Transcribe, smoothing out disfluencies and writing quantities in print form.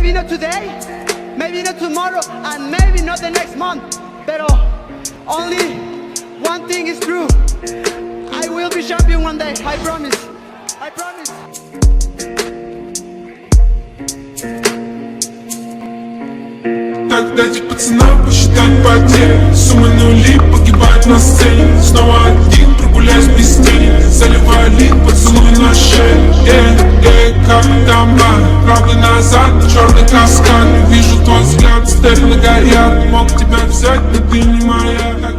Maybe not today, maybe not tomorrow, and maybe not the next month. Pero only one thing is true. I will be champion one day. I promise. I promise. Так дайте пацанам посчитать потери. Суммы нули погибают на сцене. Снова один, прогуляюсь без тени. Заливаю лик, поцелуй на шею. Как дома, правда назад, черный каскад. Вижу твой взгляд, стены горят. Мог тебя взять, но ты не моя.